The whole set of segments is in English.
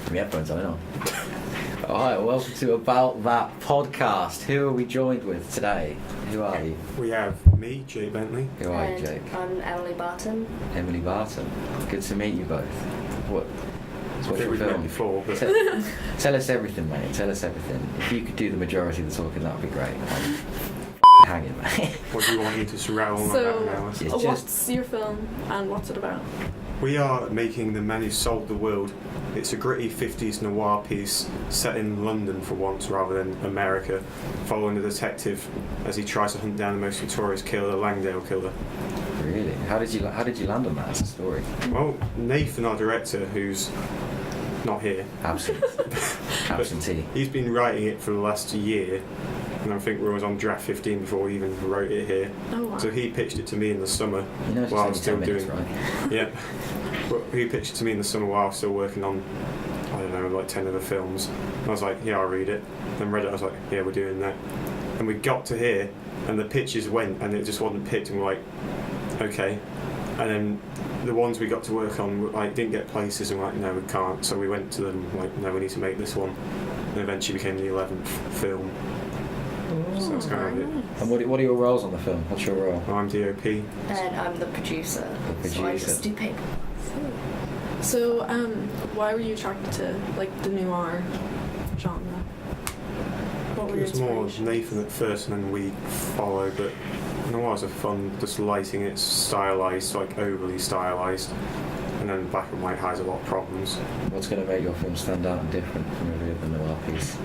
My headphones on. Alright, welcome to About That podcast. Who are we joined with today? Who are you? We have me, Jay Bentley. Who are you, Jake? I'm Emily Barton. Emily Barton. Good to meet you both. What's your we've film? met before, but Tell us everything, mate. Tell us everything. If you could do the majority of the talking, that would be great. Hanging, mate. what do you want me to just rattle on So, about now? what's your film and what's it about? We are making The Man Who Sold the World. It's a gritty 50s noir piece set in London for once rather than America, following a detective as he tries to hunt down the most notorious killer, the Langdale Killer. Really? How did you land on that as a story? Well, Nathan, our director, who's not here, Absentee. he's been writing it for the last year, and I think we was on draft 15 before we even wrote it here. Oh, wow. So he pitched it to me in the summer You know, it's while I was just still only 10 doing minutes, right? Yeah. But he pitched it to me in the summer while I was still working on, I don't know, like 10 other films. And I was like, yeah, I'll read it. Then read it, I was like, yeah, we're doing that. And we got to here, and the pitches went, and it just wasn't picked, and we're like, okay. And then the ones we got to work on, like, didn't get places, and we're like, no, we can't. So we went to them, like, no, we need to make this one. And eventually became the 11th film. So that's kind of it. And what are your roles on the film? What's your role? I'm DOP. And I'm the producer. The So I producer. just do paper. So, why were you attracted to like the noir genre? What were It your was more inspirations? Nathan at first, and then we followed. But noirs are fun. Just lighting it's stylized, like overly stylized, and then black and white has a lot of problems. What's going to make your film stand out and different from every other noir piece?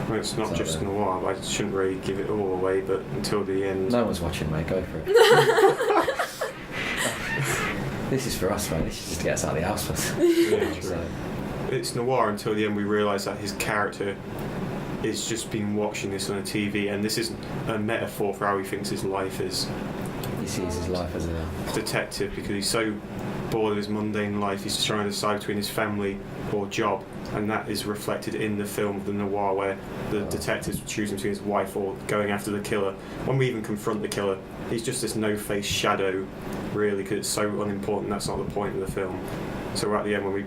Well, it's not So just then- noir. I shouldn't really give it all away, but until the end. No one's watching, mate. Go for it. This is for us, mate. This is just to get us out of the house first. Yeah, true. So, It's noir until the end. We realise that his character is just been watching this on a TV, and this is a metaphor for how he thinks his life is. he sees his life as a... Detective, because he's so bored of his mundane life, he's just trying to decide between his family or job, and that is reflected in the film The Noir, where the detective's choosing between his wife or going after the killer. When we even confront the killer, he's just this no-face shadow, really, because it's so unimportant. That's not the point of the film. So at the end, when we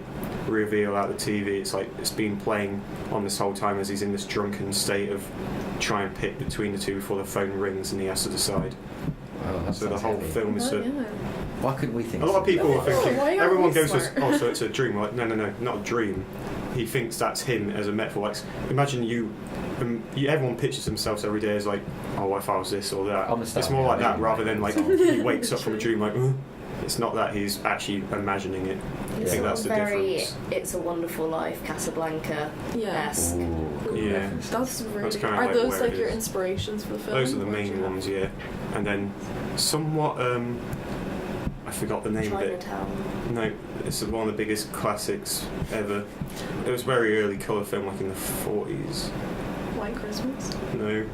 reveal out the TV, it's like it's been playing on this whole time as he's in this drunken state of trying to pick between the two before the phone rings and he has to decide. Oh, that So the sounds whole heavy. film is Oh, a... yeah. Why couldn't we think A lot of people are thinking, why aren't everyone we goes to, smart? oh, so it's a dream. We're like, no, not a dream. He thinks that's him as a metaphor. Like, imagine everyone pictures themselves every day as like, oh, what if I was this or that? I'm a It's star, more like yeah, that rather than like he wakes up from a dream like, it's not that, he's actually imagining it. I It's think that's the very difference. It's a Wonderful Life, Casablanca Yeah. esque. Ooh, Yeah. reference. That's really. That's kinda Are like those where like it your is. inspirations for the film? Those are the or do main you have- ones, yeah. And then somewhat, I forgot the name of it. Chinatown. No, it's one of the biggest classics ever. It was very early colour film, like in the 40s. White Christmas. No,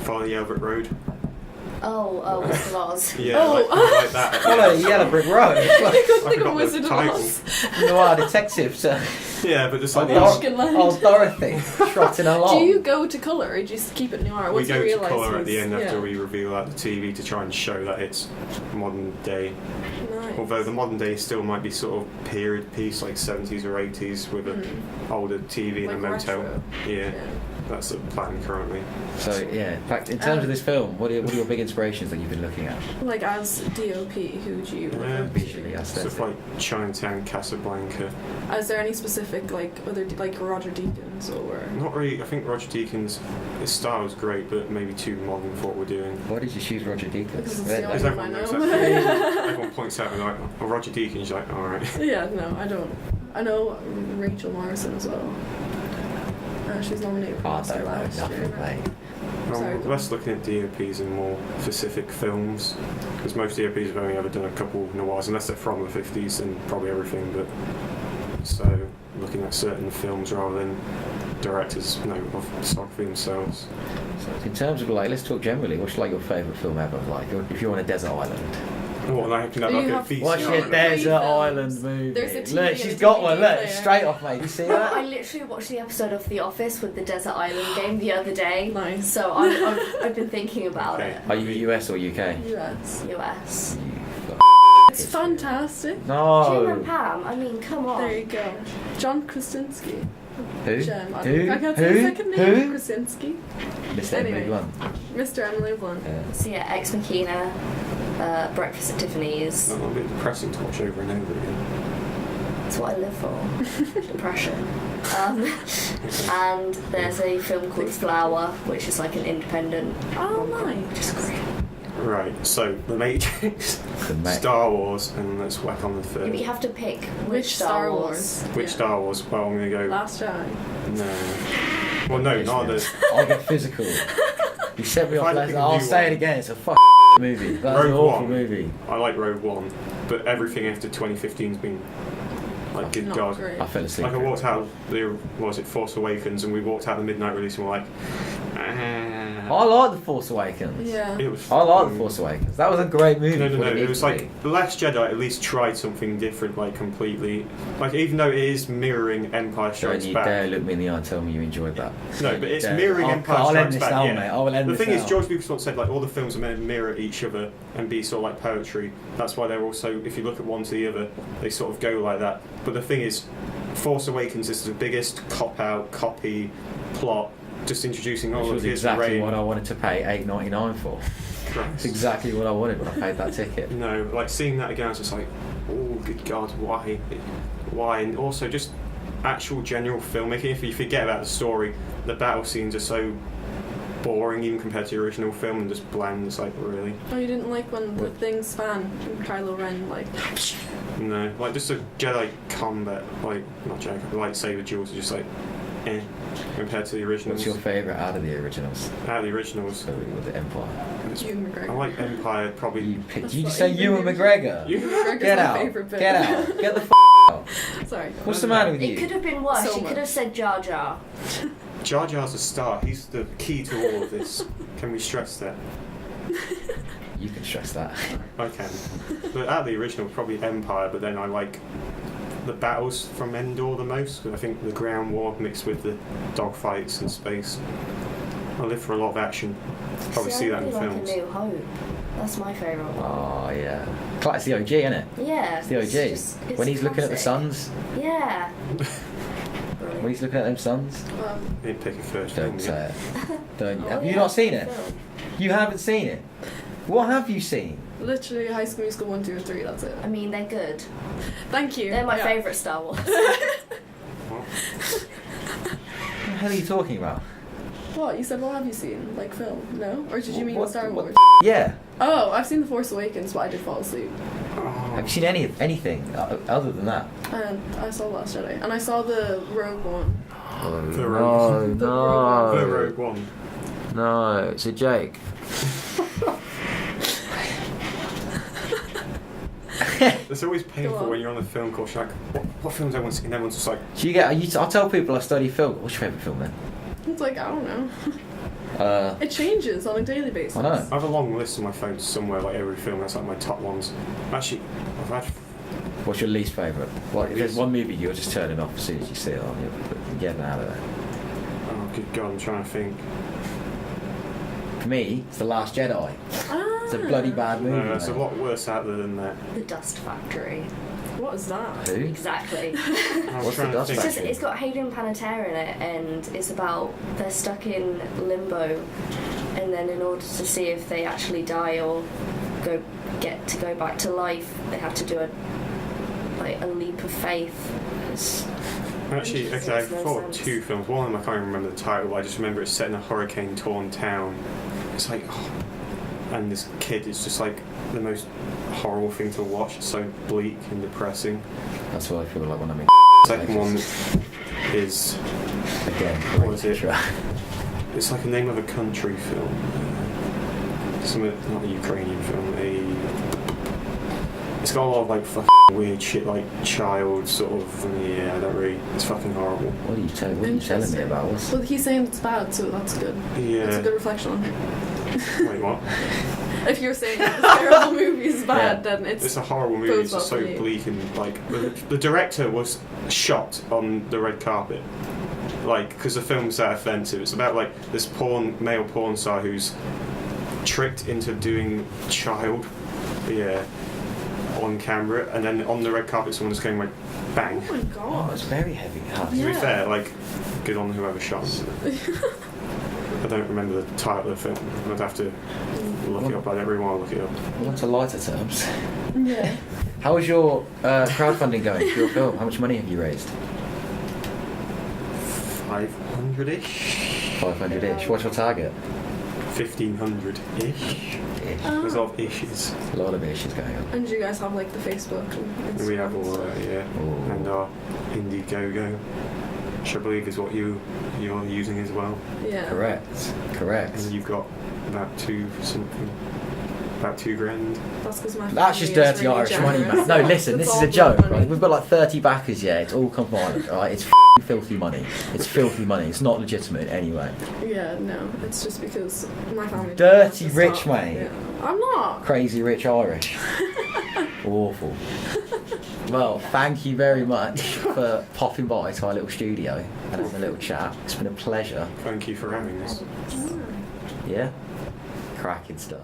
Follow the Albert Road. Oh, Wizard of Oz. Yeah, Oh. like that. Follow Yellow Brick Road. I could I think of forgot Wizard the of title. Oz. Noir detectives. Yeah, but just like Old Dorothy trotting along. Do you go to colour or do you just keep it noir? we Once go you to realise colour at the he's- end after yeah. we reveal out the TV to try and show that it's modern day. Nice. Although the modern day still might be sort of period piece, like 70s or 80s, with an older TV in a Like motel. retro. Yeah, that's the plan currently. So yeah, in fact, in terms of this film, what are your big inspirations that you've been looking at? Like as DOP, who do you Yeah. Visually, aesthetic. Stuff like Chinatown, Casablanca. Is there any specific like other like Roger Deakins or? Not really. I think Roger Deakins, his style is great, but maybe too modern for what we're doing. Why did you choose Roger Deakins? Because it's Red the Light. only Because one I everyone knows know. that. Everyone points out and like, oh, Roger Deakins. You're like, all right. Yeah, no, I don't. I know Rachel Morrison as well. She's nominated for Oh, I Oscar don't know last year. nothing, mate. Sorry, Well, go less looking at DOPs and more specific films, because most DOPs have only ever done a couple noirs, unless they're from the 50s and probably everything. But so looking at certain films rather than directors, of photography themselves. So in terms of like, let's talk generally. What's like your favourite film ever? Like, if you're on a desert island. What, I can have Do like you a have- VCR. What's your Three desert films. island movie? There's a TV Look, and she's a got one. DVD Look, player. straight off, mate. You see I that? literally watched the episode of The Office with the Desert Island game the other day. Nice. So I've been thinking about Okay. it. Are you US or UK? US. US. You It's fantastic. Jim No. and Pam. I mean, come on. There you go. John Krasinski. Who? Jem. Who? I can't say his second name. Who? Krasinski. Mr. Anyway. Emily Blunt. Mr. Emily Blunt. Yeah. So yeah, Ex Machina, Breakfast at Tiffany's. It's a bit depressing to watch over and over again. That's what I live for. Depression. And there's a film called Flower, which is like an independent. Oh, rom-com, nice. which is great. Right, so The Matrix, The Star Wars, and let's whack on the Yeah, third. but you have to pick Which Star Wars? Which Yeah. Star Wars? Well, I'm going to go... Last Jedi. No. Well, no, not the... I'll get physical. You set me If off. I Like, pick a I'll new say it one. again. It's a movie. That's an Rogue awful One. movie. I like Rogue One, but everything after 2015's been... Like, good Not God. great. I fell asleep. Like, I walked out the... What was it? Force Awakens, and we walked out the midnight release and we're like... I like The Force Awakens. Yeah. It was I like The fucking- Force Awakens. That was a great movie. No, for what it needed was to like be. The Last Jedi at least tried something different, like completely. Like even though it is mirroring Empire Don't Strikes you Back. dare look me in the eye and tell me you enjoyed that. No, Don't but you it's dare. mirroring I'll, Empire I'll Strikes end this Back. now, Yeah. mate. I will end The this thing is, now. George Lucas once said like all the films are meant to mirror each other and be sort of like poetry. That's why they're also, if you look at one to the other, they sort of go like that. But the thing is, Force Awakens is the biggest cop-out, copy, plot, just introducing Which all was of his exactly Rey. what I wanted to pay $8.99 for. It's Christ. exactly what I wanted when I paid that ticket. No, like seeing that again, I was just like, oh, good God, why? Why? And also just actual general filmmaking. If you forget about the story, the battle scenes are so boring even compared to the original film and just bland. It's like, really? Oh, you didn't like when the thing span and Kylo Ren, like... No, like just a Jedi combat, like, not Jedi, lightsaber duels are just like, compared to the originals. What's your favourite out of the originals? Out of the originals, So with the Empire. Ewan I McGregor. like Empire probably. You picked. That's Did you what say Ewan Ewan McGregor- McGregor? You- Ewan McGregor's Get my out! favourite bit. Get out! Get the out! Sorry. What's the matter with It you? could have been worse. So You could have much. said Jar Jar. Jar Jar's a star. He's the key to all of this. Can we stress that? You can stress that. I can. But out of the original, probably Empire, but then I like the battles from Endor the most, because I think the ground war mixed with the dogfights in space. I live for a lot of action. Probably see I that in really films. like A New Hope. That's my favourite one. Oh yeah. It's the OG, isn't it? Yeah. It's the OG. it's When he's looking at the classic. suns, Yeah. when he's looking at them suns, Didn't pick a first don't film say yet. it. Don't. Oh, Have yeah, you not seen it? film. You haven't seen it. What have you seen? Literally High School Musical 1, 2 and 3, that's it. I mean, they're good. Thank you. They're my Yeah. favourite Star Wars. What? What the hell are you talking about? What? You said what have you seen? Like film? No? Or did you mean What- Star what- Wars? Yeah. Oh, I've seen The Force Awakens, but I did fall asleep. Oh. Have you seen anything other than that? And I saw Last Jedi. And I saw the Rogue One. The no, Rogue- The The no, Rogue One. no. It's a joke. It's always Go painful on. when you're on a film course. You're like, what films everyone's seen? And everyone's just like, Do you get? I tell people I study film. What's your favourite film then? It's like, I don't know. It changes on a daily basis. I know. I have a long list on my phone somewhere, like every film. That's like my top ones. Actually, I've had. What's your least favourite? What if there's Least- one movie you're just turning off as soon as you see it on? You're getting out of there. Oh, good God, I'm trying to think. For me, it's The Last Jedi. Ah. It's a bloody bad movie. No, it's a mate. lot worse out there than that. The Dust Factory. What is that? Who? Exactly. I was What's the trying to Dust think. It's, just, Factory? it's got Hayden Panettiere in it, and it's about they're stuck in limbo, and then in order to see if they actually die or get to go back to life, they have to do a leap of faith. It's Actually, interesting, okay, I makes no thought sense. two films. One of them I can't even remember the title. I just remember it's set in a hurricane-torn town. It's like, and this kid is just like the most horrible thing to watch. It's so bleak and depressing. That's what I feel like when I'm in. Second one is Again, What is it? it's like a name of a country film. Not a Ukrainian film. It's got a lot of like fucking weird shit, like child sort of. Yeah, I don't really. It's fucking horrible. What are you telling me Interesting. about? What's... Well, he's saying it's bad, so that's good. That's a Yeah. good reflection on him. Wait, what? If you're saying that this terrible movie is bad, Yeah. then It's a horrible movie. It's just so Both of you. bleak and like the director was shot on the red carpet, like because the film's that offensive. It's about like this male porn star who's tricked into doing child. Yeah, on camera, and then on the red carpet, someone just going like bang. Oh my god. It's very heavy. To be fair, like, good on whoever shot it. I don't remember the title of the film. I'd have to look it up. I don't really want to look it up. On to lighter terms. Yeah. How is your crowdfunding going for your film? How much money have you raised? 500-ish. 500-ish. What's your target? 1,500-ish. Ish. There's a lot of issues. A lot of issues going on. And do you guys have like the Facebook and Instagram? We have all that, yeah. Ooh. And our Indiegogo, which I believe is what you're using as well. Yeah. Correct. And you've got about $2 grand. That's because my That's just family is dirty really Irish money, generous. man. No, listen, It's this is all a joke, blood money. right? We've got like 30 backers, yeah. It's all come from Ireland, right? It's filthy money. It's filthy money. It's not legitimate anyway. Yeah, no. It's just because my family. Dirty doesn't rich, stop. mate. Yeah. I'm not. Crazy rich Irish. Awful. Well, thank you very much for popping by to our little studio and having a little chat. It's been a pleasure. Thank you for having us. Yeah? Cracking stuff.